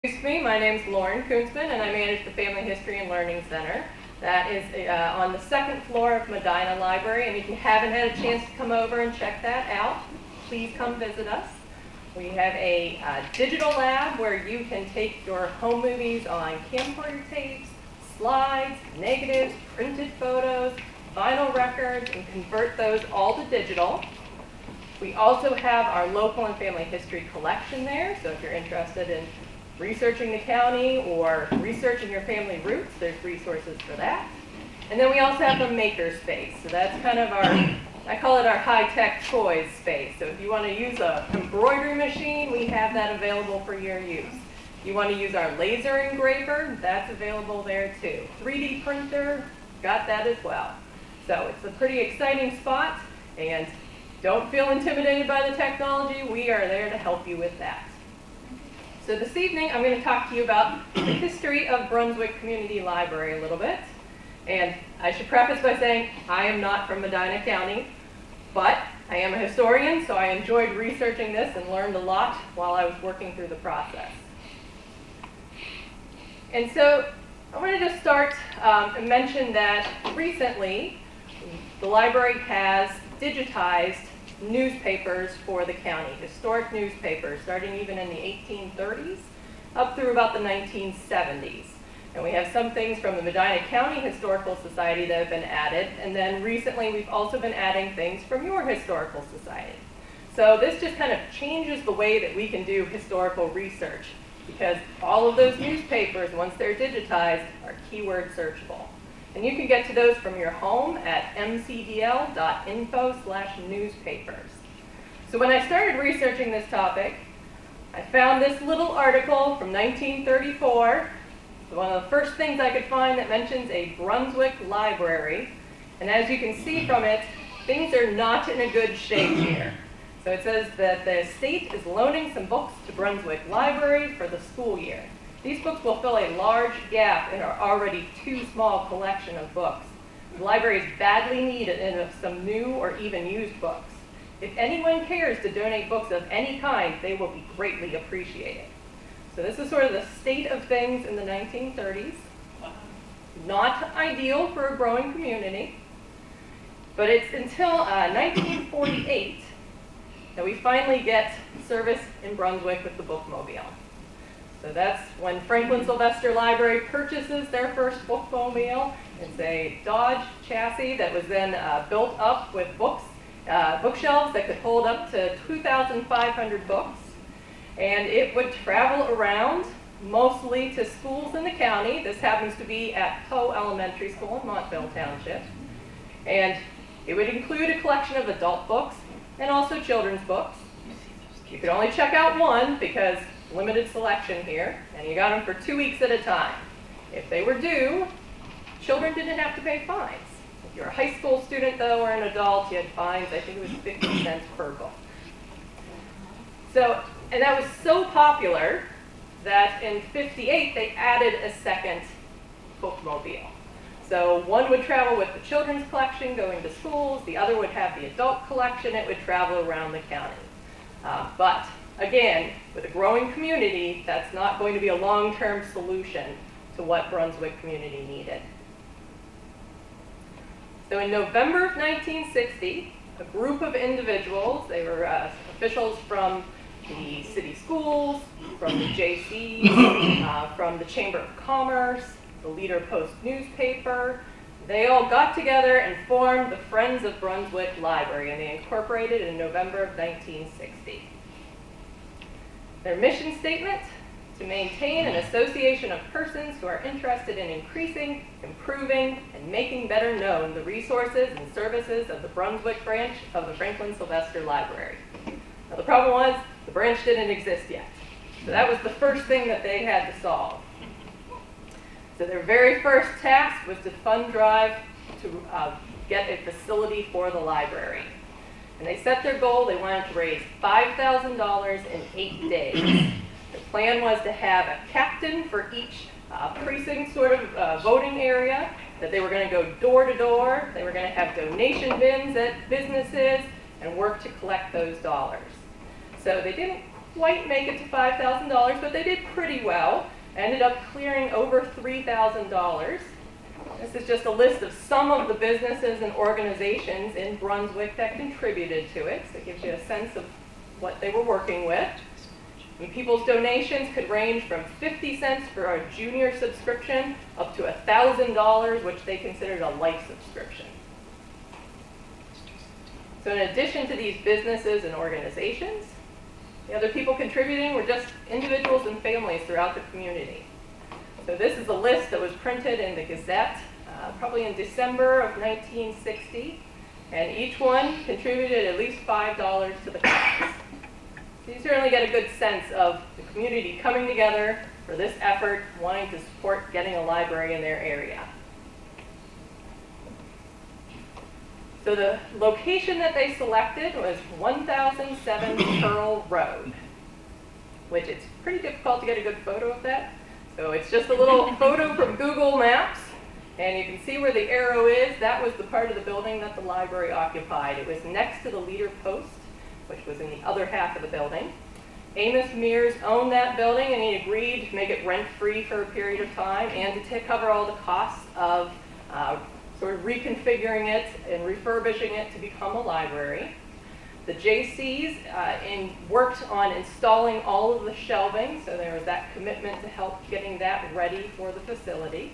Introduce me. My name's Lauren Kuntzman, and I manage the Family History and Learning Center. That is on the second floor of Medina Library, and if you haven't had a chance to come over and check that out, please come visit us. We have a digital lab where you can take your home movies on camcorder tapes, slides, negatives, printed photos, vinyl records, and convert those all to digital. We also have our local and family history collection there, so if you're interested in researching the county or researching your family roots, there's resources for that. And then we also have the maker space. So that's kind of our, I call it our high-tech toys space. So if you want to use an embroidery machine, we have that available for your use. If you want to use our laser engraver, that's available there too. 3D printer, got that as well. So it's a pretty exciting spot, and don't feel intimidated by the technology. We are there to help you with that. So this evening, I'm going to talk to you about the history of Brunswick Community Library a little bit. And I should preface by saying I am not from Medina County, but I am a historian, so I enjoyed researching this and learned a lot while I was working through the process. And so I wanted to start and mention that recently the library has digitized newspapers for the county, historic newspapers, starting even in the 1830s up through about the 1970s. And we have some things from the Medina County Historical Society that have been added, and then recently we've also been adding things from your historical society. So this just kind of changes the way that we can do historical research, because all of those newspapers, once they're digitized, are keyword searchable. And you can get to those from your home at mcdl.info/newspapers. So when I started researching this topic, I found this little article from 1934. It's one of the first things I could find that mentions a Brunswick library. And as you can see from it, things are not in a good shape here. So it says that the state is loaning some books to Brunswick Library for the school year. These books will fill a large gap in our already too small collection of books. The library is badly needed in some new or even used books. If anyone cares to donate books of any kind, they will be greatly appreciated. So this is sort of the state of things in the 1930s. Not ideal for a growing community, but it's until 1948 that we finally get service in Brunswick with the bookmobile. So that's when Franklin Sylvester Library purchases their first bookmobile. It's a Dodge chassis that was then built up with bookshelves that could hold up to 2,500 books. And it would travel around mostly to schools in the county. This happens to be at Poe Elementary School in Montville Township. And it would include a collection of adult books and also children's books. You could only check out one because limited selection here, and you got them for 2 weeks at a time. If they were due, children didn't have to pay fines. If you're a high school student, though, or an adult, you had fines. I think it was 50 cents per book. So, and that was so popular that in '58 they added a second bookmobile. So one would travel with the children's collection going to schools, the other would have the adult collection, it would travel around the county. But again, with a growing community, that's not going to be a long-term solution to what Brunswick community needed. So in November of 1960, a group of individuals, they were officials from the city schools, from the JCs, from the Chamber of Commerce, the Leader Post newspaper, they all got together and formed the Friends of Brunswick Library, and they incorporated in November of 1960. Their mission statement: to maintain an association of persons who are interested in increasing, improving, and making better known the resources and services of the Brunswick branch of the Franklin Sylvester Library. Now the problem was, the branch didn't exist yet. So that was the first thing that they had to solve. So their very first task was to fund drive to get a facility for the library. And they set their goal, they wanted to raise $5,000 in 8 days. The plan was to have a captain for each precinct sort of voting area, that they were going to go door to door, they were going to have donation bins at businesses, and work to collect those dollars. So they didn't quite make it to $5,000, but they did pretty well. Ended up clearing over $3,000. This is just a list of some of the businesses and organizations in Brunswick that contributed to it. So it gives you a sense of what they were working with. And people's donations could range from 50 cents for a junior subscription up to $1,000, which they considered a life subscription. So in addition to these businesses and organizations, the other people contributing were just individuals and families throughout the community. So this is a list that was printed in the Gazette, probably in December of 1960, and each one contributed at least $5 to the cause. So you certainly get a good sense of the community coming together for this effort, wanting to support getting a library in their area. So the location that they selected was 1007 Pearl Road, which it's pretty difficult to get a good photo of that. So it's just a little photo from Google Maps, and you can see where the arrow is. That was the part of the building that the library occupied. It was next to the leader post, which was in the other half of the building. Amos Mears owned that building, and he agreed to make it rent-free for a period of time and to cover all the costs of sort of reconfiguring it and refurbishing it to become a library. The J.C.'s worked on installing all of the shelving, so there was that commitment to help getting that ready for the facility.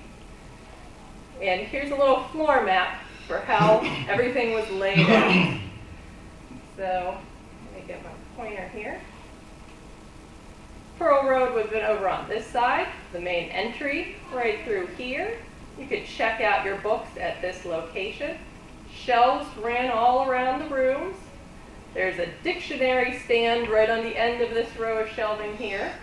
And here's a little floor map for how everything was laid out. So let me get my pointer here. Pearl Road would have been over on this side, the main entry right through here. You could check out your books at this location. Shelves ran all around the rooms. There's a dictionary stand right on the end of this row of shelving here.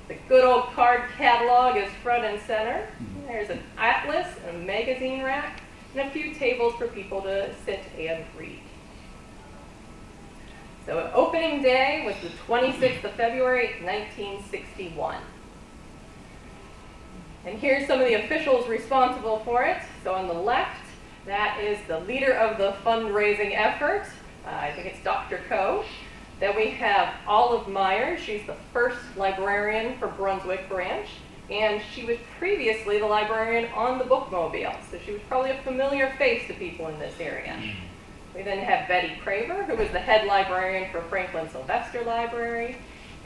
The good old card catalog is front and center. There's an atlas, a magazine rack, and a few tables for people to sit and read. So opening day was the 26th of February, 1961. And here's some of the officials responsible for it. So on the left, that is the leader of the fundraising effort. I think it's Dr. Coe. Then we have Olive Myers. She's the first librarian for Brunswick branch. And she was previously the librarian on the bookmobile. So she was probably a familiar face to people in this area. We then have Betty Craver, who was the head librarian for Franklin Sylvester Library.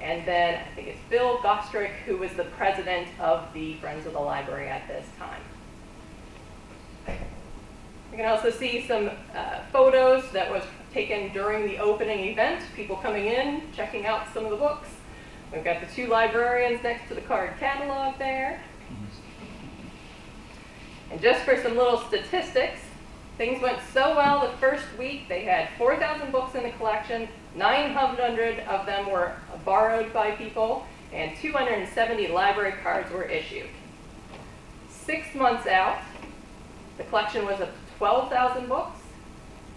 And then I think it's Bill Gostrick, who was the president of the Friends of the Library at this time. You can also see some photos that was taken during the opening event, people coming in, checking out some of the books. We've got the two librarians next to the card catalog there. And just for some little statistics, things went so well the first week. They had 4,000 books in the collection, 900 of them were borrowed by people, and 270 library cards were issued. 6 months out, the collection was up to 12,000 books,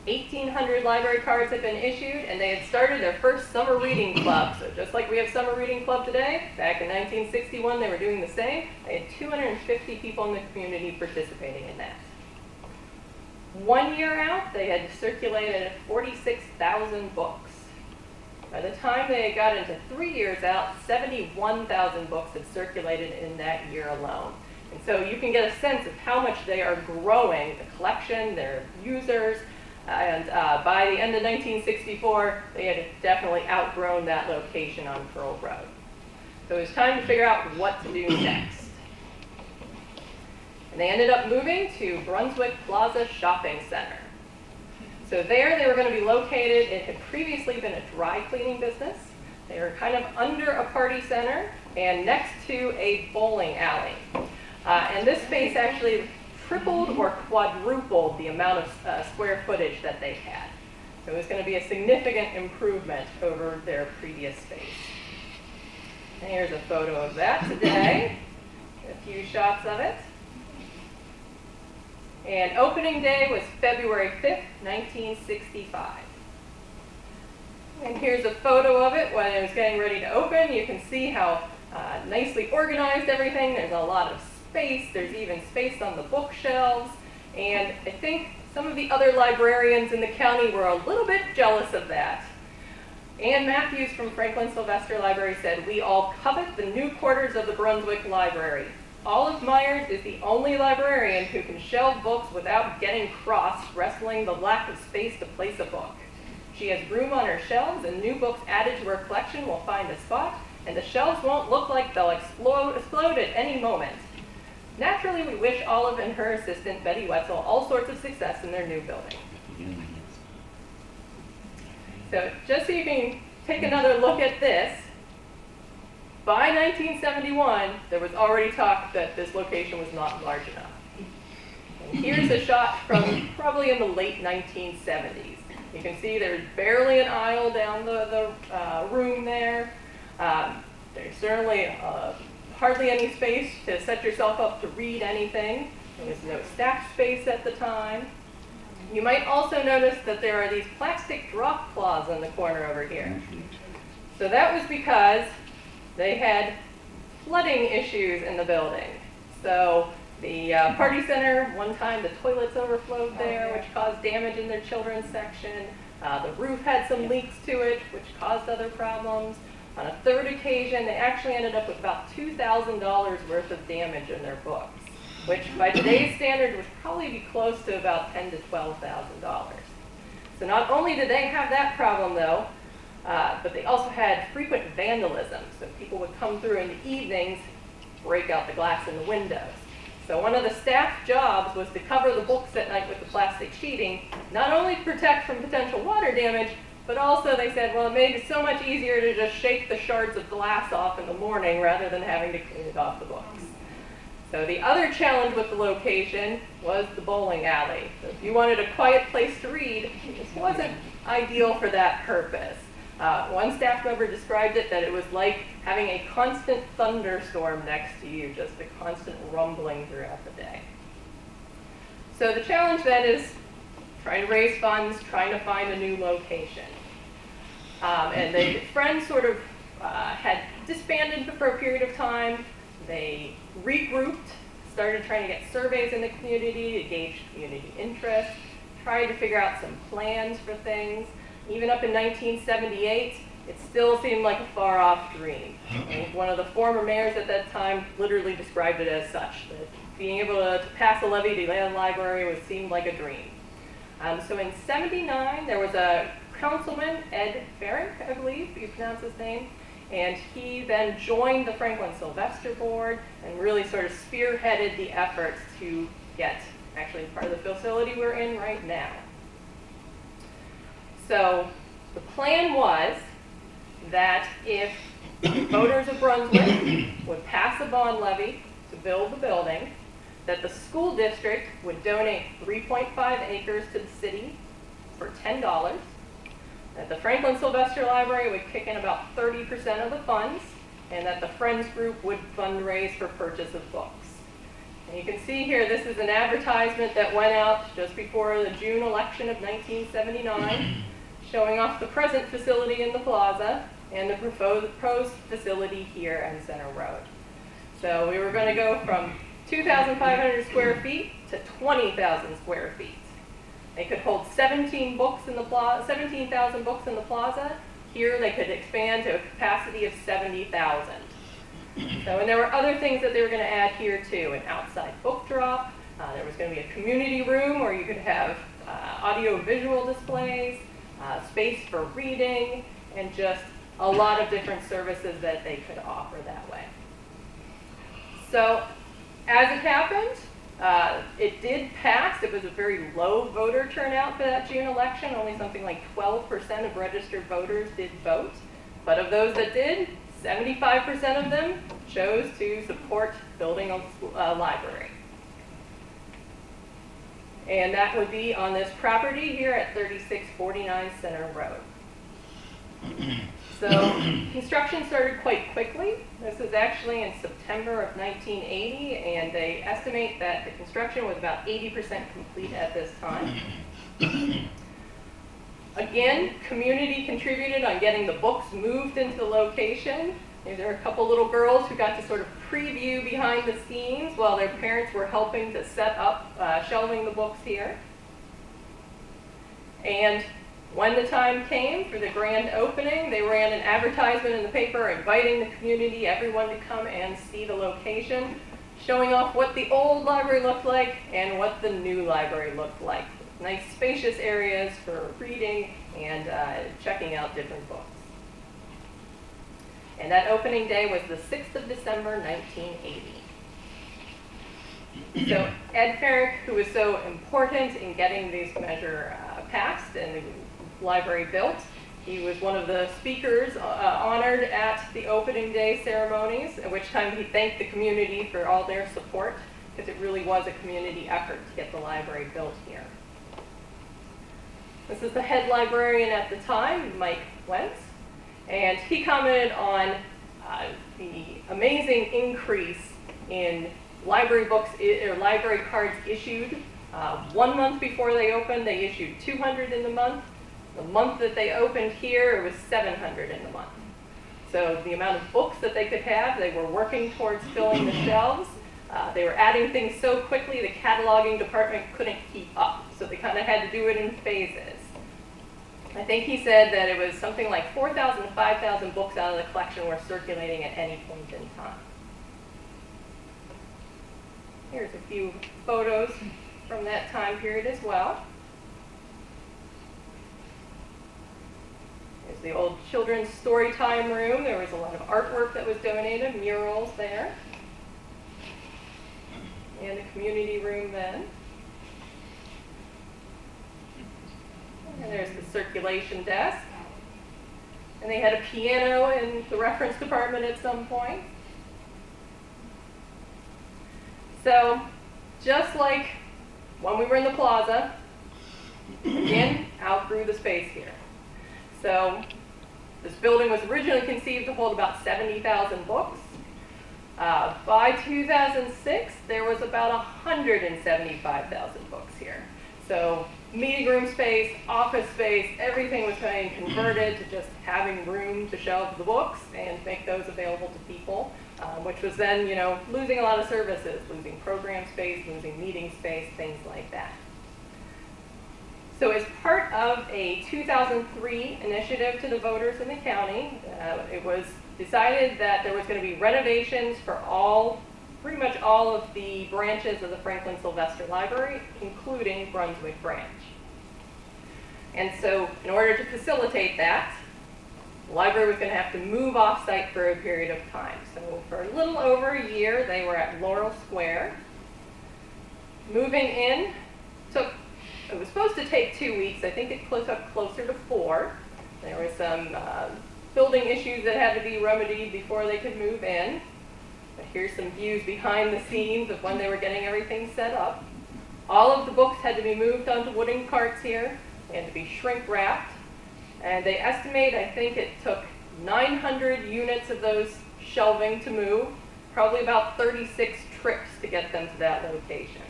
1,800 library cards had been issued, and they had started their first summer reading club. So just like we have summer reading club today, back in 1961 they were doing the same. They had 250 people in the community participating in that. 1 year out, they had circulated 46,000 books. By the time they got into 3 years out, 71,000 books had circulated in that year alone. And so you can get a sense of how much they are growing, the collection, their users, and by the end of 1964, they had definitely outgrown that location on Pearl Road. So it was time to figure out what to do next. And they ended up moving to Brunswick Plaza Shopping Center. So there they were going to be located. It had previously been a dry cleaning business. They were kind of under a party center and next to a bowling alley. And this space actually tripled or quadrupled the amount of square footage that they had. So it was going to be a significant improvement over their previous space. And here's a photo of that today. A few shots of it. And opening day was February 5th, 1965. And here's a photo of it when it was getting ready to open. You can see how nicely organized everything. There's a lot of space. There's even space on the bookshelves. And I think some of the other librarians in the county were a little bit jealous of that. Ann Matthews from Franklin Sylvester Library said, "We all covet the new quarters of the Brunswick Library. Olive Myers is the only librarian who can shelve books without getting cross, wrestling the lack of space to place a book. She has room on her shelves, and new books added to her collection will find a spot, and the shelves won't look like they'll explode at any moment. Naturally, we wish Olive and her assistant, Betty Wetzel, all sorts of success in their new building." So just so you can take another look at this, by 1971, there was already talk that this location was not large enough. And here's a shot from probably in the late 1970s. You can see there's barely an aisle down the room there. There's certainly hardly any space to set yourself up to read anything. There was no staff space at the time. You might also notice that there are these plastic drop cloths in the corner over here. So that was because they had flooding issues in the building. So the party center, one time the toilets overflowed there, which caused damage in their children's section. The roof had some leaks to it, which caused other problems. On a third occasion, they actually ended up with about $2,000 worth of damage in their books, which by today's standard would probably be close to about $10,000 to $12,000. So not only did they have that problem though, but they also had frequent vandalism. So people would come through in the evenings, break out the glass in the windows. So one of the staff jobs was to cover the books at night with the plastic sheeting, not only to protect from potential water damage, but also they said, well, it made it so much easier to just shake the shards of glass off in the morning rather than having to clean it off the books. So the other challenge with the location was the bowling alley. So if you wanted a quiet place to read, this wasn't ideal for that purpose. One staff member described it that it was like having a constant thunderstorm next to you, just a constant rumbling throughout the day. So the challenge then is trying to raise funds, trying to find a new location. And the Friends sort of had disbanded for a period of time. They regrouped, started trying to get surveys in the community to gauge community interest, tried to figure out some plans for things. Even up in 1978, it still seemed like a far-off dream. And one of the former mayors at that time literally described it as such, that being able to pass a levy to land library seemed like a dream. So in '79, there was a councilman, Ed Farrick, I believe you pronounce his name, and he then joined the Franklin Sylvester Board and really sort of spearheaded the efforts to get actually part of the facility we're in right now. So the plan was that if voters of Brunswick would pass a bond levy to build the building, that the school district would donate 3.5 acres to the city for $10, that the Franklin Sylvester Library would kick in about 30% of the funds, and that the Friends group would fundraise for purchase of books. And you can see here, this is an advertisement that went out just before the June election of 1979, showing off the present facility in the plaza and the proposed facility here on Center Road. So we were going to go from 2,500 square feet to 20,000 square feet. They could hold 17,000 books in the plaza. Here they could expand to a capacity of 70,000. So, and there were other things that they were going to add here too, an outside book drop. There was going to be a community room where you could have audio-visual displays, space for reading, and just a lot of different services that they could offer that way. So, as it happened, it did pass. It was a very low voter turnout for that June election. Only something like 12% of registered voters did vote. But of those that did, 75% of them chose to support building a library. And that would be on this property here at 3649 Center Road. So construction started quite quickly. This is actually in September of 1980, and they estimate that the construction was about 80% complete at this time. Again, community contributed on getting the books moved into the location. There were a couple little girls who got to sort of preview behind the scenes while their parents were helping to set up shelving the books here. And When the time came for the grand opening, they ran an advertisement in the paper inviting the community, everyone to come and see the location, showing off what the old library looked like and what the new library looked like. Nice spacious areas for reading and checking out different books. And that opening day was the 6th of December, 1980. So Ed Farrick, who was so important in getting this measure passed and the library built, he was one of the speakers honored at the opening day ceremonies, at which time he thanked the community for all their support, because it really was a community effort to get the library built here. This is the head librarian at the time, Mike Wentz, and he commented on the amazing increase in library books or library cards issued. 1 month before they opened, they issued 200 in the month. The month that they opened here, it was 700 in the month. So the amount of books that they could have, they were working towards filling the shelves. They were adding things so quickly, the cataloging department couldn't keep up. So they kind of had to do it in phases. I think he said that it was something like 4,000 to 5,000 books out of the collection were circulating at any point in time. Here's a few photos from that time period as well. There's the old children's story time room. There was a lot of artwork that was donated, murals there. And the community room then. And there's the circulation desk. And they had a piano in the reference department at some point. So, just like when we were in the plaza, again, outgrew the space here. So, this building was originally conceived to hold about 70,000 books. By 2006, there was about 175,000 books here. So, meeting room space, office space, everything was being converted to just having room to shelve the books and make those available to people, which was then, losing a lot of services, losing program space, losing meeting space, things like that. So as part of a 2003 initiative to the voters in the county, it was decided that there was going to be renovations for pretty much all of the branches of the Franklin Sylvester Library, including Brunswick Branch. And so in order to facilitate that, the library was going to have to move off-site for a period of time. So for a little over a year, they were at Laurel Square. Moving in it was supposed to take 2 weeks. I think it took closer to 4. There were some building issues that had to be remedied before they could move in. But here's some views behind the scenes of when they were getting everything set up. All of the books had to be moved onto wooden carts here. They had to be shrink wrapped. And they estimate, I think it took 900 units of those shelving to move, probably about 36 trips to get them to that location.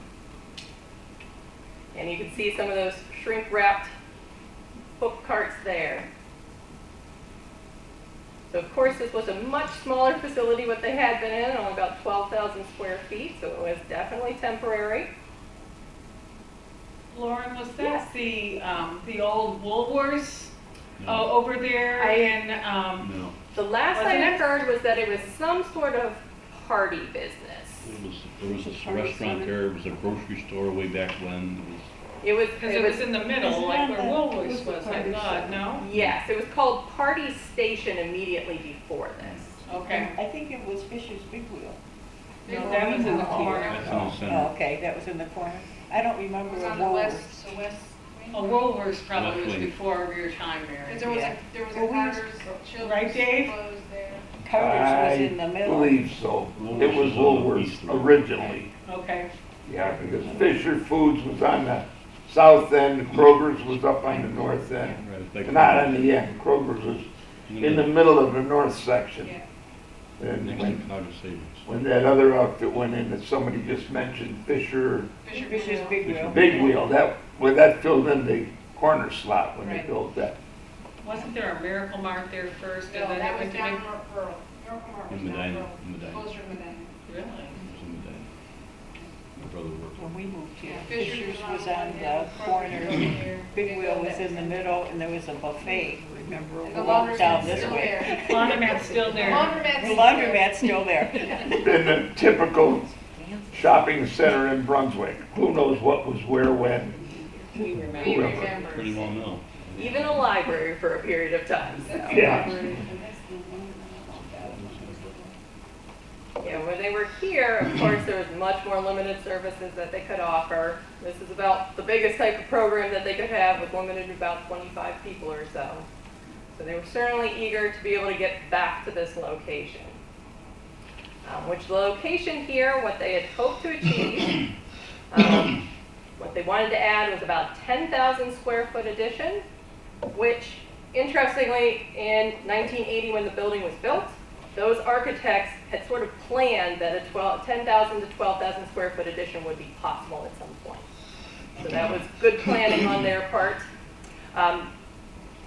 And you can see some of those shrink wrapped book carts there. So of course this was a much smaller facility what they had been in, only about 12,000 square feet, so it was definitely temporary. Lauren, was that the old Woolworths over there No. The last I heard was that it was some sort of party business. There was a restaurant there, it was a grocery store way back when. Because it was in the middle, like where Woolworths was, I thought, no? Yes, it was called Party Station immediately before this. Okay. I think it was Fisher's Big Wheel. No, that was in the corner. That's in the center. Oh, okay, that was in the corner. I don't remember It was a on the Woolworths. west, the west wing. Oh, Woolworths probably was Left wing. before your time, Mary. There was Yeah. there was Well, a we used- Carter's Children's Right, Dave? closed there. Carter's was in the middle. I believe so. It was Woolworths originally. Okay. Yeah, because Fisher Foods was on the south end, Kroger's was up on the north end. Right, it's like- Not on the end, Kroger's was in the middle of the north section. Yeah. And Next to when, Chicago Savings. when that other outfit went in, that somebody just mentioned Fisher's Fisher's Big Wheel. Big Wheel, that filled in the corner slot when they Right. built that. Wasn't there a Miracle Mart there first? No, and then that it was went to down Big- North Rural. Miracle Mart was In down Medina, Rural. in Medina. Closer to Medina. Really? It was in Medina. brother worked. When we moved here, Fisher's Fisher's was was on on one the end, corner, Kroger's Big Wheel was in the middle, and there was a buffet, remember? The Walked down laundromat's this still way. there. Laundromat's still The there. The laundromat's still there. In the typical shopping center in Brunswick, who knows what was where when? We Whoever. remember. Pretty well know. Even a library for a period of time, so. Yeah. Yeah, when they were here, of course, there was much more limited services that they could offer. This is about the biggest type of program that they could have, with limited to about 25 people or so. So they were certainly eager to be able to get back to this location. Which the location here, what they had hoped to achieve, what they wanted to add was about 10,000 square foot addition, which interestingly, in 1980 when the building was built, those architects had sort of planned that a 10,000 to 12,000 square foot addition would be possible at some point. So that was good planning on their part.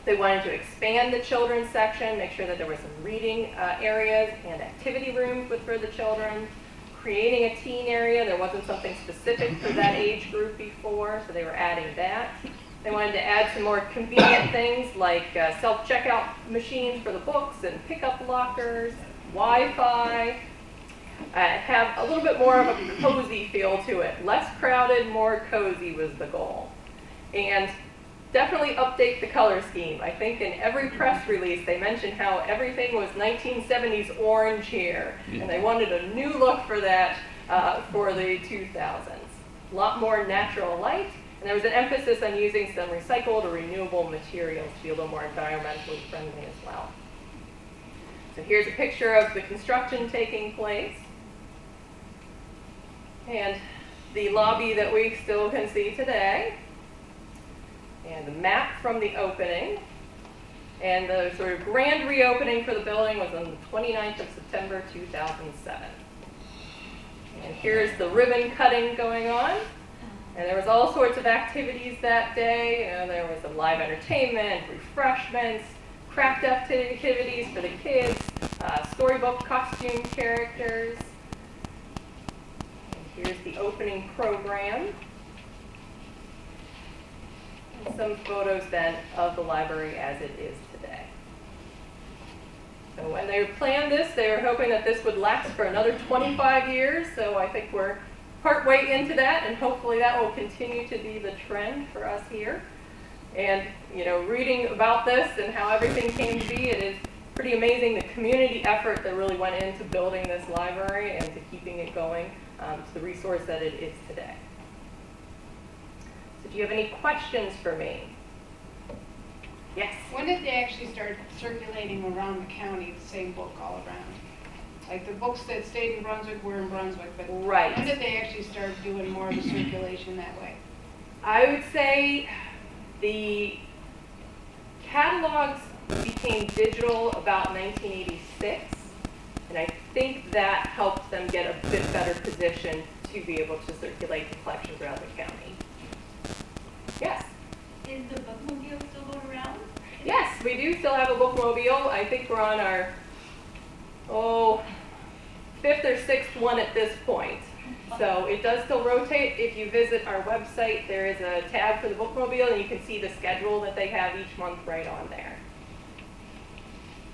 They wanted to expand the children's section, make sure that there were some reading areas and activity rooms for the children. Creating a teen area, there wasn't something specific for that age group before, so they were adding that. They wanted to add some more convenient things like self-checkout machines for the books and pickup lockers, Wi-Fi, have a little bit more of a cozy feel to it. Less crowded, more cozy was the goal. And definitely update the color scheme. I think in every press release they mentioned how everything was 1970s orange here, and they wanted a new look for that for the 2000s. A lot more natural light, and there was an emphasis on using some recycled or renewable materials to be a little more environmentally friendly as well. So here's a picture of the construction taking place, and the lobby that we still can see today. And the map from the opening, and the sort of grand reopening for the building was on the 29th of September 2007. And here's the ribbon cutting going on, and there was all sorts of activities that day. There was some live entertainment, refreshments, craft activities for the kids, storybook costume characters. And here's the opening program. Some photos then of the library as it is today. So when they planned this, they were hoping that this would last for another 25 years. So I think we're partway into that, and hopefully that will continue to be the trend for us here. And reading about this and how everything came to be, it is pretty amazing the community effort that really went into building this library and to keeping it going to the resource that it is today. Do you have any questions for me? Yes? When did they actually start circulating around the county, the same book all around? Like the books that stayed in Brunswick were in Brunswick, but Right. when did they actually start doing more of a circulation that way? I would say the catalogs became digital about 1986, and I think that helped them get a bit better position to be able to circulate the collection throughout the county. Yes? Is the bookmobile still going around? Yes, we do still have a bookmobile. I think we're on our, fifth or sixth one at this point. So it does still rotate. If you visit our website, there is a tab for the bookmobile, and you can see the schedule that they have each month right on there.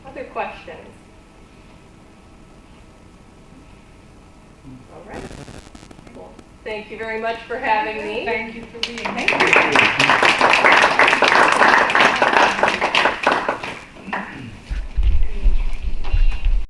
Other questions? All right. Well, thank you very much for having me. Thank you for being here. Thank you.